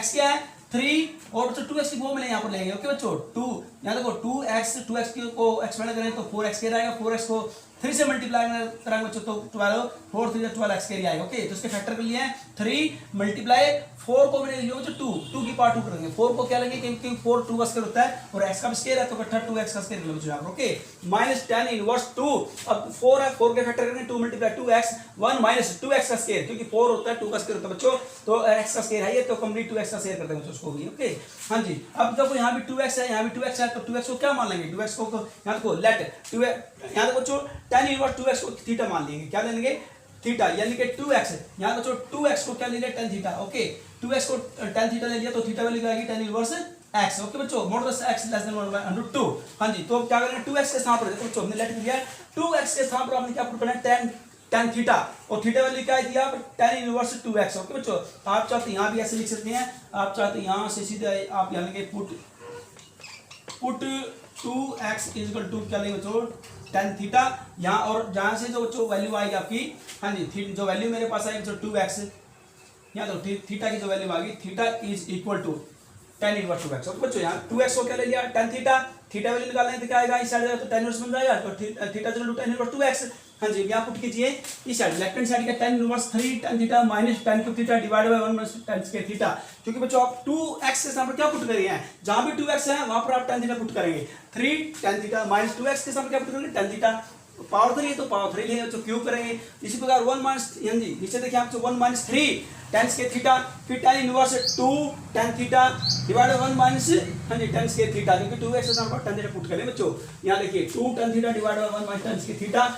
x क्या है 3 और बच्चों 2x की फॉर्म में यहाँ पर लेंगे। ओके बच्चों 2, यहाँ देखो 2x को एक्सपेंड करें तो 4x के आएगा, 4x को 3 से मल्टीप्लाई करेंगे बच्चों तो 12, 4 3 12x के आएगा। ओके, तो इसके फैक्टर के लिए 3 मल्टीप्लाई 4 को मैंने लिया बच्चों 2 की पावर 2 करेंगे, 4 को क्या लेंगे क्योंकि 4 2 का स्क्वायर होता है और x का भी स्क्वायर है तो इकट्ठा 2x का स्क्वायर ले लो बच्चों यहाँ पर। ओके, माइनस tan इनवर्स 2, अब 4 है, 4 के फैक्टर करेंगे 2 मल्टीप्लाई 2x 1 माइनस 2x का स्क्वायर, क्योंकि 4 होता है 2 का स्क्वायर होता है बच्चों, तो x का स्क्वायर है ये, तो कंप्लीट 2x का स्क्वायर करते हैं बच्चों उसको भी। ओके, हाँ जी, अब देखो यहाँ भी 2x है, यहाँ भी 2x है, तो 2x को क्या मान लेंगे, 2x को यहाँ देखो लेट 2 यहाँ देखो बच्चों tan इनवर्स 2x को थीटा मान लेंगे, क्या लेंगे थीटा, यानी कि 2x यहाँ बच्चों 2x को क्या ले लिया tan थीटा, ओके 2x को tan थीटा ले लिया तो थीटा वैल्यू आएगी tan इनवर्स x, ओके बच्चों मॉडुलस x लेस देन 1/2। हाँ जी, तो क्या करेंगे 2x के स्थान पर देखो बच्चों हमने लेट लिया 2x के स्थान पर आपने क्या पुट करना है tan थीटा, और थीटा वैल्यू क्या है दिया tan इनवर्स 2x, ओके बच्चों। आप चाहते यहाँ भी ऐसे लिख सकते हैं, आप चाहते यहाँ से सीधे आप यहाँ लेंगे पुट 2x इक्वल टू क्या लेंगे बच्चों tan थीटा यहाँ, और जहाँ से जो बच्चों वैल्यू आएगी आपकी, हाँ जी जो वैल्यू मेरे पास आएगी बच्चों 2x यहाँ तो थीटा की जो वैल्यू आ गई theta is equal to tan inverse 2x, okay बच्चों यहाँ 2x को क्या ले लिया tan थीटा, थीटा वैल्यू निकालने तो क्या आएगा इस साइड तो tan इनवर्स बन जाएगा, तो theta equal to tan inverse 2x। हाँ जी यहाँ पुट कीजिए इस साइड लेफ्ट हैंड साइड का tan inverse 3 tan theta minus tan cube theta divide by 1 minus tan square theta, क्योंकि बच्चों आप 2x के सामने क्या पुट करेंगे, जहां भी 2x है वहां पर आप tan थीटा पुट करेंगे, 3 tan थीटा माइनस 2x के सामने क्या पुट करेंगे tan थीटा, पावर 3 है तो पावर 3 लेंगे तो क्यूब करेंगे, इसी प्रकार 1 माइनस हाँ जी नीचे देखिए आप 1 माइनस 3 tan स्क्वायर थीटा, फिर tan inverse 2 tan theta divide by 1 minus हाँ जी tan स्क्वायर थीटा, क्योंकि 2x के सामने tan थीटा पुट करें बच्चों, यहाँ देखिए 2 tan theta divide by 1 minus tan square theta,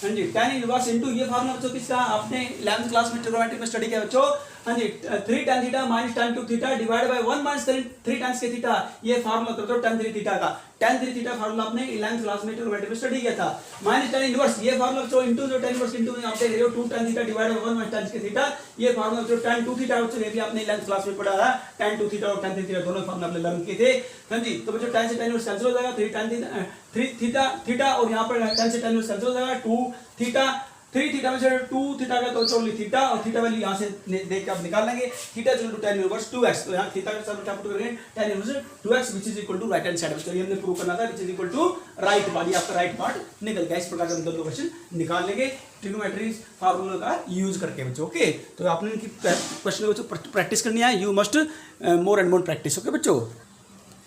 हाँ जी tan इनवर्स इनटू ये फार्मूला बच्चों किसका आपने 11th क्लास में ट्रिग्नोमेट्री में स्टडी किया बच्चों, हाँ जी 3 tan theta minus tan cube theta divide by 1 minus 3 tan square theta, ये फार्मूला तो tan 3 थीटा का, tan 3 थीटा फार्मूला आपने 11th क्लास में ट्रिग्नोमेट्री में स्टडी किया था, माइनस tan इनवर्स ये फार्मूला बच्चों इनटू जो tan इनवर्स इनटू आप देख रहे हो 2 tan theta divide by 1 minus tan square theta, ये फार्मूला बच्चों tan 2 थीटा बच्चों ये भी आपने 11th क्लास में पढ़ा था, tan 2 थीटा और tan 3 थीटा दोनों फार्मूला आपने लर्न किए थे। हाँ जी तो बच्चों tan से tan इनवर्स कैंसिल हो जाएगा, 3 tan थीटा और यहाँ पर tan से tan इनवर्स कैंसिल हो जाएगा, 2 थीटा 3 थीटा में से 2 थीटा का तो ओनली थीटा, और थीटा वैल्यू यहाँ से देख के आप निकाल लेंगे, theta is equal to tan inverse 2x, तो यहाँ थीटा के साथ क्या पुट करेंगे tan inverse 2x which is equal to right hand side, तो ये हमने प्रूव करना था which is equal to right part, ये आपका राइट पार्ट निकल गया, इस प्रकार से हम दो क्वेश्चन निकाल लेंगे ट्रिग्नोमेट्री फार्मूला का यूज करके बच्चों, ओके। तो आपने इनकी क्वेश्चन को बच्चों प्रैक्टिस करनी है, you must more and more practice, okay बच्चों।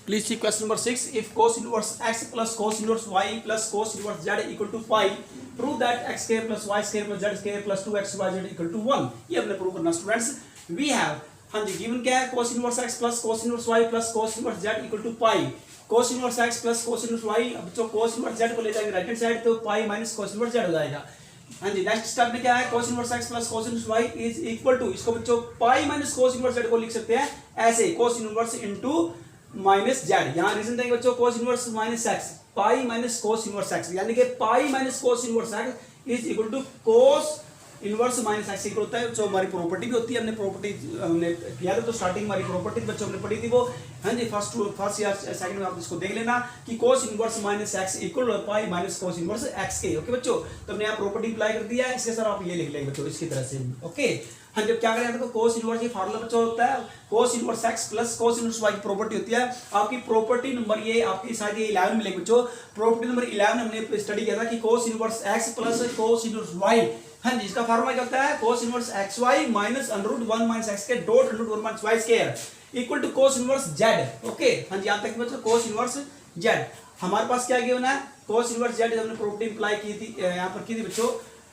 Please see question number 6. If cos inverse x plus cos inverse y plus cos inverse z equal to 5, prove that x square plus y square plus z square plus 2xyz equal to 1. ये हमने prove करना students. We have हाँ जी given क्या है cos inverse x plus cos inverse y plus cos inverse z equal to 5. cos inverse x plus cos inverse y, अब जो cos inverse z को ले जाएंगे राइट हैंड साइड तो पाई माइनस cos inverse z हो जाएगा। हाँ जी नेक्स्ट स्टेप में क्या है cos inverse x plus cos inverse y is equal to, इसको बच्चों pi minus cos inverse z को लिख सकते हैं ऐसे cos inverse into minus z, यहाँ रीजन देंगे बच्चों cos inverse minus x, pi minus cos inverse x, यानी कि pi minus cos inverse x is equal to cos inverse minus x equal होता है, जो हमारी प्रॉपर्टी भी होती है, हमने प्रॉपर्टी हमने किया था तो स्टार्टिंग हमारी प्रॉपर्टी बच्चों हमने पढ़ी थी वो, हाँ जी फर्स्ट या सेकंड में आप इसको देख लेना कि cos inverse minus x equal pi minus cos inverse x के, ओके बच्चों। तो हमने यहाँ प्रॉपर्टी अप्लाई कर दिया है, इसके सर आप ये लिख लेंगे बच्चों इसकी तरह से, ओके। हाँ जब क्या करें तो cos इनवर्स ये फार्मूला बच्चों होता है cos inverse x plus cos inverse y की प्रॉपर्टी होती है, आपकी प्रॉपर्टी नंबर ये आपकी शायद ये 11 मिलेगी बच्चों, प्रॉपर्टी नंबर 11 हमने स्टडी किया था कि cos inverse x plus cos inverse y, हाँ जी इसका फार्मूला क्या होता है cos inverse xy minus √1 minus x के dot √1 minus y square equal to cos inverse z, okay. हाँ जी यहाँ तक बच्चों cos इनवर्स z हमारे पास क्या गिवन है cos इनवर्स z हमने प्रॉपर्टी अप्लाई की थी यहाँ पर की थी बच्चों,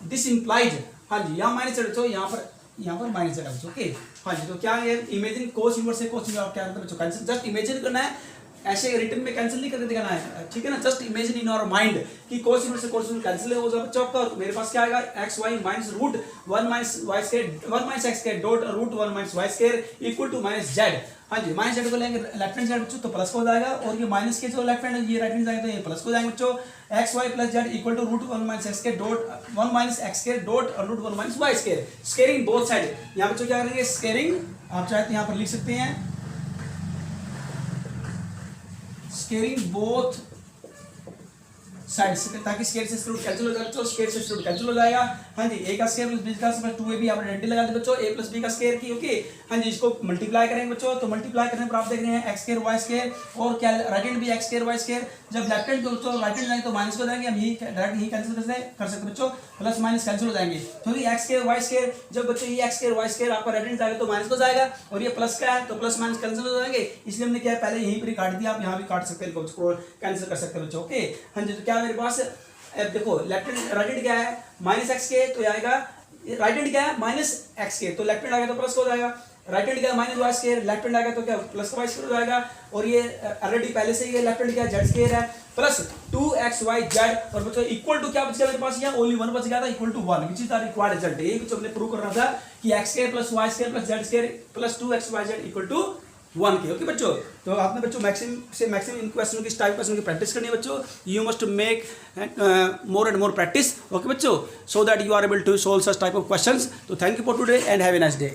दिस इंप्लाइज, हाँ जी यहाँ माइनस बच्चों यहाँ पर माइनस है बच्चों, ओके। हाँ जी तो क्या है इमेजिन cos इनवर्स है cos इनवर्स क्या करते हैं बच्चों कैंसिल, जस्ट इमेजिन करना है, ऐसे रिटर्न में कैंसिल नहीं करके दिखाना है, ठीक है ना, just imagine in your mind कि cos इनवर्स से cos इनवर्स कैंसिल हो जाएगा बच्चों आपका, मेरे पास क्या आएगा xy minus √1 minus y square 1 minus x square dot √1 minus y square equal to minus z, हाँ जी माइनस z को लेंगे लेफ्ट हैंड साइड बच्चों तो प्लस हो जाएगा, और ये माइनस के जो लेफ्ट हैंड है ये राइट हैंड जाएगा तो ये प्लस हो जाएंगे बच्चों, xy plus z equal to √1 minus x square dot 1 minus x square dot √1 minus y square, squaring both side, यहाँ बच्चों क्या करेंगे स्क्वायरिंग, आप चाहे तो यहाँ पर लिख सकते हैं स्क्वायरिंग बोथ साइड्स, ताकि स्क्वायर से स्क्वायर कैंसिल हो जाए बच्चों, स्क्वायर से स्क्वायर कैंसिल हो जाएगा, हाँ जी a का स्क्वायर प्लस b का स्क्वायर 2ab आप आइडेंटिटी लगा दे बच्चों a प्लस b का स्क्वायर की, ओके। हाँ जी इसको मल्टीप्लाई करेंगे बच्चों, तो मल्टीप्लाई करने पर आप देख रहे हैं x स्क्वायर y स्क्वायर, और क्या राइट हैंड भी x स्क्वायर y स्क्वायर, जब लेफ्ट हैंड तो राइट हैंड जाएंगे तो माइनस हो जाएंगे, हम यही डायरेक्ट यही कैंसिल कर सकते बच्चों, प्लस माइनस कैंसिल हो जाएंगे, क्योंकि x स्क्वायर y स्क्वायर जब बच्चों ये x स्क्वायर y स्क्वायर आपका राइट हैंड जाएगा तो माइनस हो जाएगा, और ये प्लस का है तो प्लस माइनस कैंसिल हो जाएंगे, इसलिए हमने क्या पहले यहीं पर ही काट दिया, आप यहाँ भी काट सकते हैं कैंसिल कर सकते हैं बच्चों, ओके। हाँ जी तो क्या मेरे पास देखो लेफ्ट हैंड राइट हैंड क्या है माइनस एक्स के, तो आएगा राइट हैंड क्या है माइनस एक्स के, तो लेफ्ट हैंड आ गया तो प्लस हो जाएगा, राइट हैंड क्या minus y square, left hand आएगा तो क्या प्लस का वाई स्क्वायर हो जाएगा, और ये ऑलरेडी पहले से ये लेफ्ट हैंड क्या जेड स्क्वायर है प्लस 2xyz, और बच्चों इक्वल टू क्या बच गया मेरे पास, यहाँ ओनली 1 बच गया था, equal to 1, which is the required result. ये कुछ हमने प्रूव करना था कि x square plus y square plus z square plus 2xyz equal to 1 के। ओके बच्चों, तो आपने बच्चों मैक्सिमम से मैक्सिमम इन क्वेश्चन की, इस टाइप क्वेश्चन की प्रैक्टिस करनी है बच्चों। You must make more and more practice, okay बच्चों, so that you are able to solve such type of questions. तो thank you for today and have a nice day.